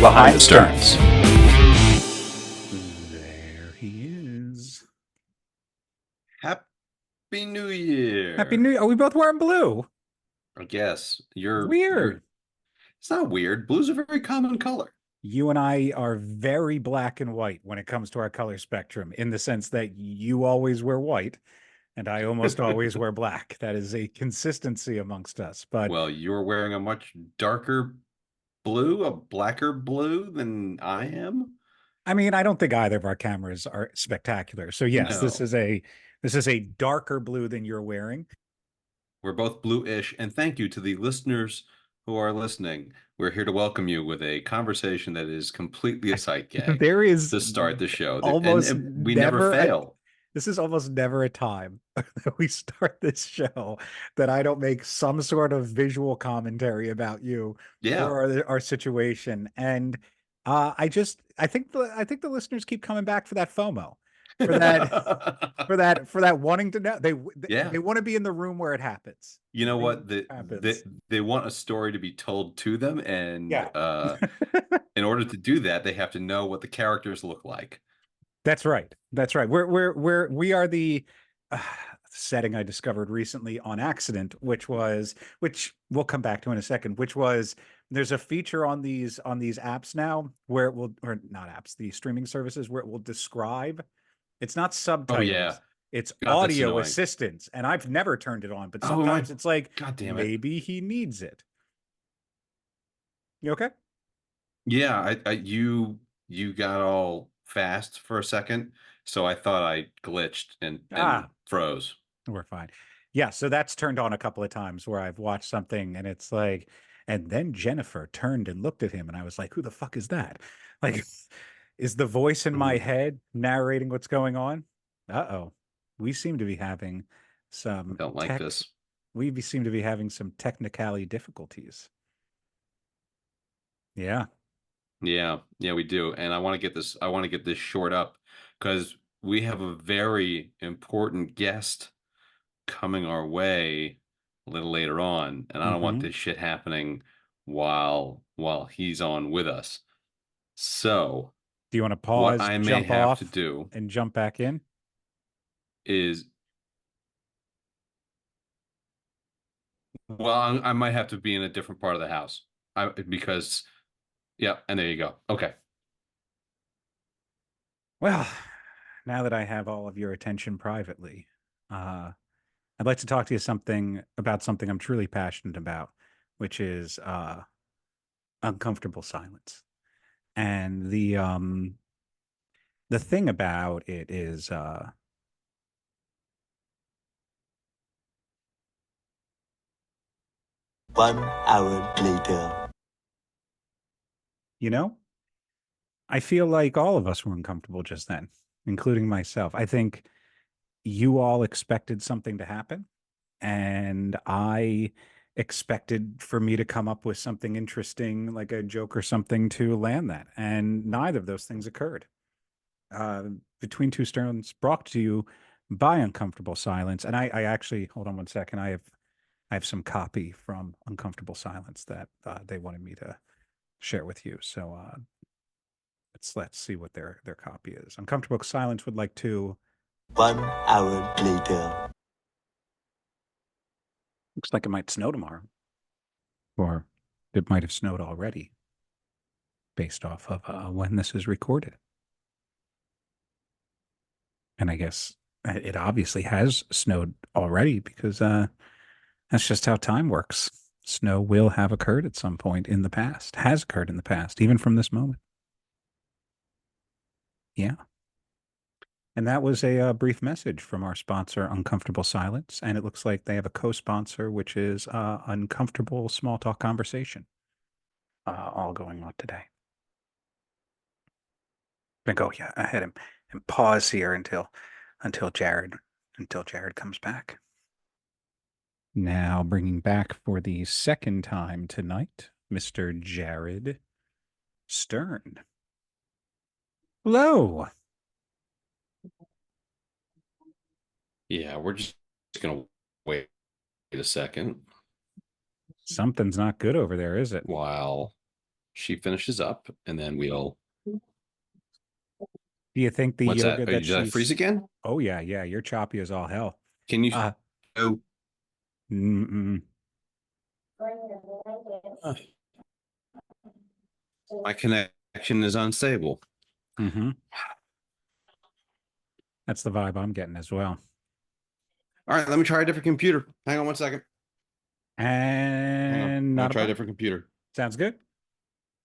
Behind the Sterns. There he is. Happy New Happy Year. New Year. Are we both wearing blue? I guess you're Weird. it's not weird. Blue's a very common color. You and I are very black and white when it comes to our color spectrum, in the sense that you always wear white and I almost always wear black. That is a consistency amongst us. But Well, you're wearing a much darker blue, a blacker blue than I am. I mean, I don't think either of our cameras are spectacular. So yes, this No, is a darker blue than you're wearing. we're both blue-ish, and thank you to the listeners who are listening. We're here to welcome you with a conversation that is completely a sight gag There is to start the show. And, almost and we never never a fail. this is almost never a time that we start this show that I don't make some sort of visual commentary about you Yeah. or our situation. And I think the listeners keep coming back for that FOMO, for that for that wanting to know. Yeah. They want to be in the room where it happens. You know They what? happens. They want a story to be told to them, and Yeah. in order to do that, they have to know what the characters look like. That's right. That's right. We are the uh, setting I discovered recently on accident, which we'll come back to in a second, which was there's a feature on these apps now where it will, or not apps, the streaming services where it will describe, it's not Oh yeah. subtitles, it's God, that's audio annoying. assistance. And I've never turned it on, but Oh my sometimes it's like God damn it. maybe he needs it. You okay? Yeah, you got all fast for a second, so I thought I glitched and Ah, froze. we're fine. Yeah, so that's turned on a couple of times where I've watched something and it's like, and then Jennifer turned and looked at him and I was like, who the fuck is that? Like, is the voice in my Mm, head narrating what's going on? Uh-oh. We seem to be having I some don't like tech, this. seem to be having some technicality difficulties. Yeah. Yeah, we do. And I want to get this short up because we have a very important guest coming our way a little later on, and I don't want Hmm. this shit happening while he's on with us. So, Do you want to what pause, I may jump have to off, do and jump back in? is, well, I might have to be in a different part of the house. Because, yeah, and there you go. Okay. Well, now that I have all of your attention privately, I'd like to talk to you about something I'm truly passionate about, which is uncomfortable silence. And the thing about it is, 1 hour later. you know, I feel like all of us were uncomfortable just then, including myself. I think you all expected something to happen, and I expected for me to come up with something interesting, like a joke or something, to land that. And neither of those things occurred. uh, Between Two Stones, brought to you by Uncomfortable Silence. And I actually, hold on one second. I have some copy from Uncomfortable Silence that they wanted me to share with you. So let's see what their copy is. Uncomfortable Silence would like to. 1 hour later. Looks like it might snow tomorrow, or it might have snowed already, based off of when this is recorded. And I guess it obviously has snowed already because that's just how time works. Snow will have occurred at some point in the past, has occurred in the past, even from this moment. Yeah. And that was a brief message from our sponsor, Uncomfortable Silence. And it looks like they have a co sponsor, which is Uncomfortable Small Talk Conversation, all going on today. I'm going to go ahead and pause here until Jared comes back. Now, bringing back for the second time tonight, Mr. Jared Stern. Hello. Yeah, we're just gonna wait a second Something's not good over there, is it? while she finishes up, and then we'll. Do you think the What's that? yoga Oh, that did I freeze again? Oh yeah, yeah, you're choppy as all hell. Can you? Uh, Oh, mm-mm. my connection is unstable. Mm-hmm. That's the vibe I'm getting as well. All right, let me try a different computer. Hang on one second. Hang on. And I'm not gonna a try a problem. different computer. Sounds good.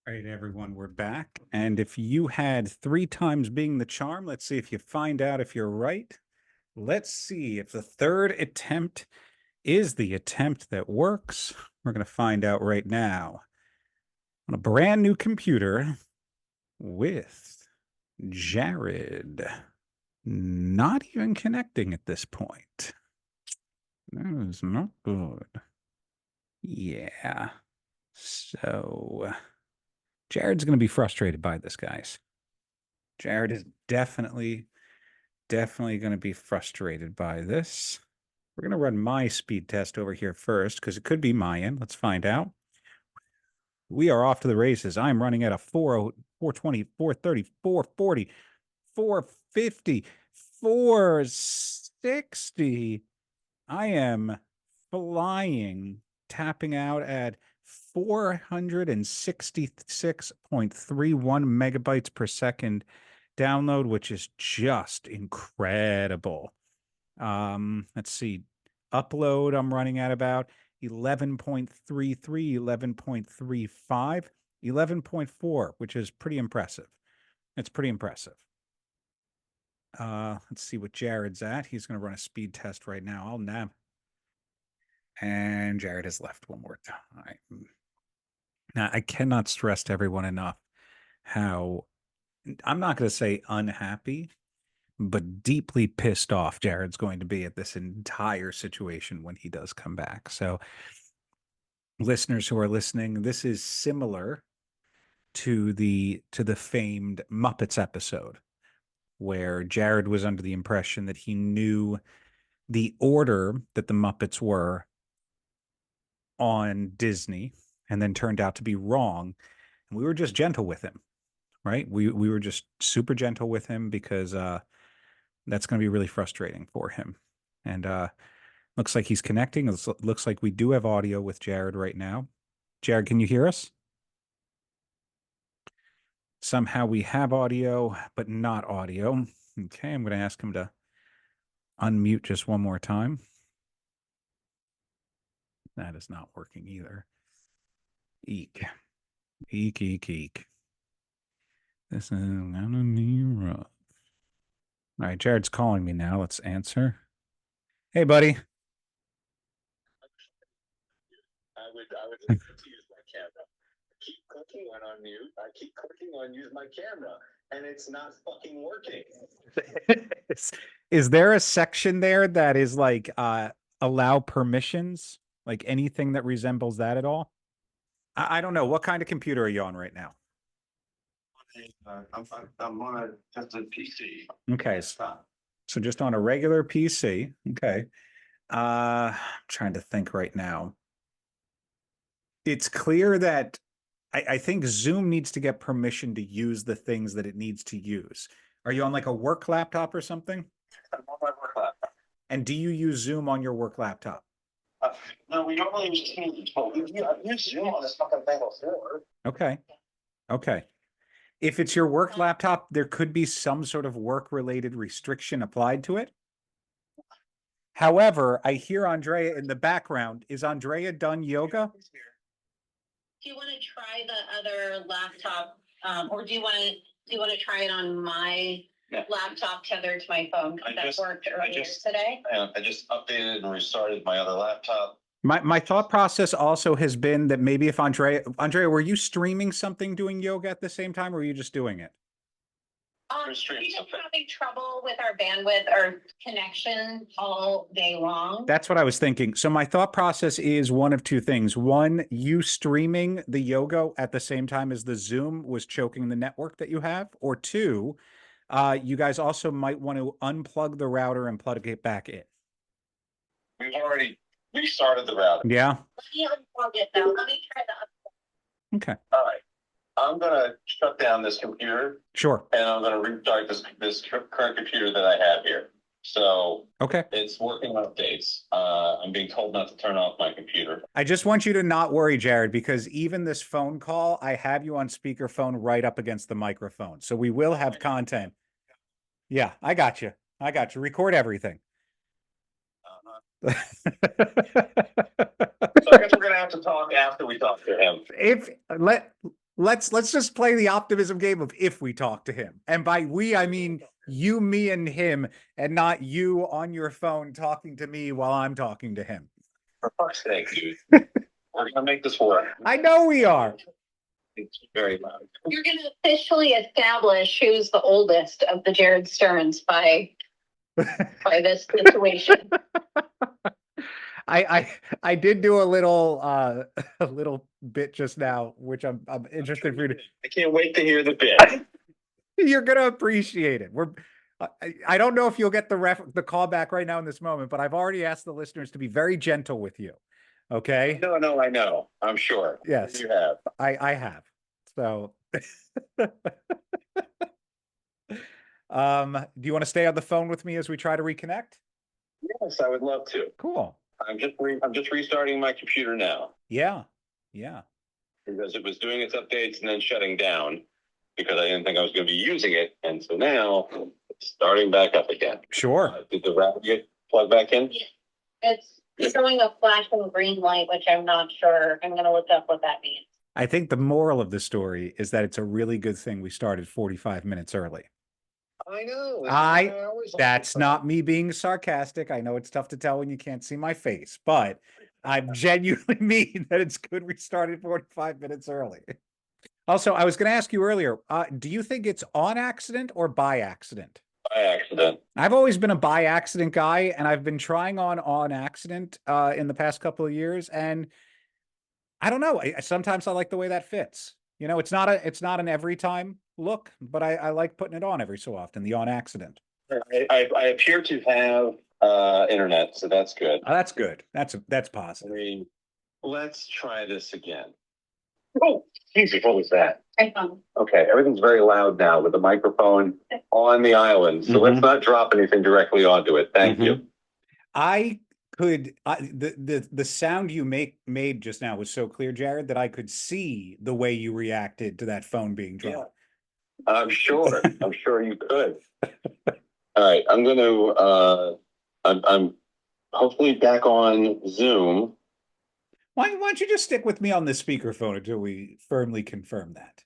All right, everyone, we're back. And if you had 3 times being the charm, let's see if you find out if you're right. Let's see if the third attempt is the attempt that works. We're going to find out right now on a brand new computer with Jared not even connecting at this point. That is not good. Yeah. So Jared's going to be frustrated by this, guys. Jared is definitely going to be frustrated by this. We're going to run my speed test over here first because it could be my end. Let's find out. We are off to the races. I'm running at a 420, 430, 440, 450, 460. I am flying, tapping out at 466.31 megabytes per second download, which is just incredible. Let's see. Upload, I'm running at about 11.33, 11.35, 11.4, which is pretty impressive. It's pretty impressive. Let's see what Jared's at. He's going to run a speed test right now. I'll nab. And Jared has left one more time. Now, I cannot stress to everyone enough how I'm not going to say unhappy, but deeply pissed off Jared's going to be at this entire situation when he does come back. So, listeners who are listening, this is similar to the famed Muppets episode where Jared was under the impression that he knew the order that the Muppets were on Disney and then turned out to be wrong. And we were just gentle with him, right? We were just super gentle with him because that's going to be really frustrating for him. And looks like he's connecting. It looks like we do have audio with Jared right now. Jared, can you hear us? Somehow we have audio, but not audio. Okay, I'm going to ask him to unmute just one more time. That is not working either. Eek. Eek, eek, eek. This is gonna be rough. All right, Jared's calling me now. Let's answer. Hey, buddy. I would like to use my camera. Keep clicking when on mute. I keep clicking on use my camera, and it's not fucking working. Is there a section there that is like allow permissions? Like anything that resembles that at all? I don't know. What kind of computer are you on right now? I'm on just a PC. Okay. So just on a regular PC. Okay. I'm trying to think right now. It's clear that I think Zoom needs to get permission to use the things that it needs to use. Are you on like a work laptop or something? I'm on my work laptop. And do you use Zoom on your work laptop? No, we don't really use Teams. I've used Zoom on this fucking thing before. Okay. Okay. If it's your work laptop, there could be some sort of work-related restriction applied to it. However, I hear Andrea in the background. Is Andrea done yoga? Do you want to try the other laptop, or do you want to try it on my laptop tethered to my phone? Because that worked earlier today. I just updated and restarted my other laptop. My thought process also has been that maybe if Andrea, were you streaming something doing yoga at the same time, or were you just doing it? We've been having trouble with our bandwidth or connection all day long. That's what I was thinking. So my thought process is one of two things. One, you streaming the yoga at the same time as the Zoom was choking the network that you have. Or two, you guys also might want to unplug the router and plug it back in. We've already restarted the router. Yeah. Let me unplug it though. Let me try the. Okay. All right. gonna shut down this computer Sure. and I'm gonna restart this current computer that I have here. So Okay. it's working updates. I'm being told not to turn off my computer. I just want you to not worry, Jared, because even this phone call, I have you on speakerphone right up against the microphone. So we will have content. Yeah, I got you. I got you. Record everything. So I guess we're gonna have to talk after we talk to him. Let's just play the optimism game of if we talk to him. And by we, I mean you, me, and him, and not you on your phone talking to me while I'm talking to him. For fuck's sake, dude. We're gonna make this work. I know we are. It's very loud. You're going to officially establish who's the oldest of the Jared Sterns by this situation. I did do a little bit just now, which I'm interested for you to. I can't wait to hear the bit. You're gonna appreciate it. I don't know if you'll get the call back right now in this moment, but I've already asked the listeners to be very gentle with you. Okay. No, I know. I'm sure. Yes. You have. I have. So do you want to stay on the phone with me as we try to reconnect? Yes, I would love to. Cool. I'm just restarting my computer now Yeah. because it was doing its updates and then shutting down because I didn't think I was going to be using it, and so now it's starting back up again. Sure. Did the router get plugged back in? It's showing a flashing green light, which I'm not sure. I'm going to look up what that means. I think the moral of the story is that it's a really good thing we started 45 minutes early. I know. That's not me being sarcastic. I know it's tough to tell when you can't see my face, but I genuinely mean that it's good we started 45 minutes early. Also, I was going to ask you earlier, do you think it's on accident or by accident? By accident. I've always been a by accident guy, and I've been trying on accident in the past couple of years, and I don't know. Sometimes I like the way that fits. You know, it's not an every time look, but I like putting it on every so often, the on accident. I appear to have internet, so that's good. Oh, that's good. That's I positive. mean, let's try this again. Oh, Jesus, what was that? iPhone. Okay, everything's very loud now with the microphone on the island, so let's not drop anything directly onto it. Thank you. The sound you made just now was so clear, Jared, that I could see the way you reacted to that phone being dropped. Yeah. I'm sure you could. All right, I'm going to, I'm hopefully back on Zoom. Why don't you just stick with me on the speakerphone until we firmly confirm that?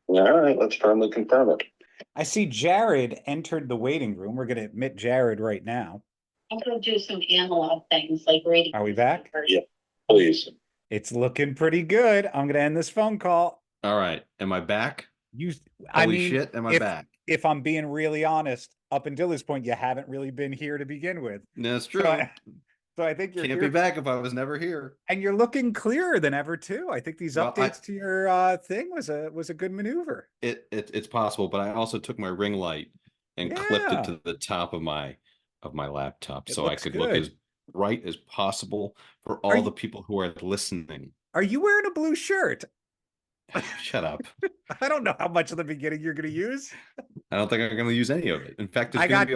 All right, let's firmly confirm it. I see Jared entered the waiting room. We're going to admit Jared right now. I'm going to do some analog things like reading. Are we back? Yeah, please. It's looking pretty good. I'm going to end this phone call. All right. Am I back? Holy shit, am I back? If I'm being really honest, up until this point, you haven't really been here to begin with. That's true. So I think you're Can't here. be back if I was never here. And you're looking clearer than ever too. I think these updates to your thing was a good maneuver. It's possible, but I also took my ring light and clipped it to the top of my laptop so I could look as bright as possible for all the people who are listening. Are you wearing a blue shirt? Shut up. I don't know how much of the beginning you're going to use. I don't think I'm going to use any of it. In fact, there's going to be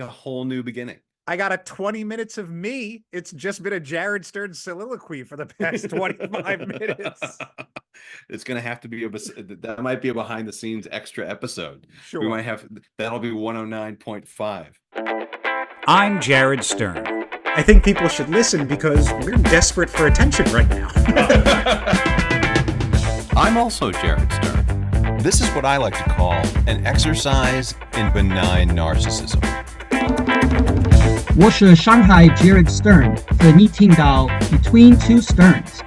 a whole new beginning. I got a 20 minutes of me. It's just been a Jared Stern soliloquy for the past 25 minutes. It's going to have to be that might be a behind the scenes extra episode. Sure. We might have, that'll be 109.5. I'm Jared Stern. I think people should listen because we're desperate for attention right now. I'm also Jared Stern. This is what I like to call an exercise in benign narcissism. 我是 Shanghai Jared Stern 和你听到 Between Two Sterns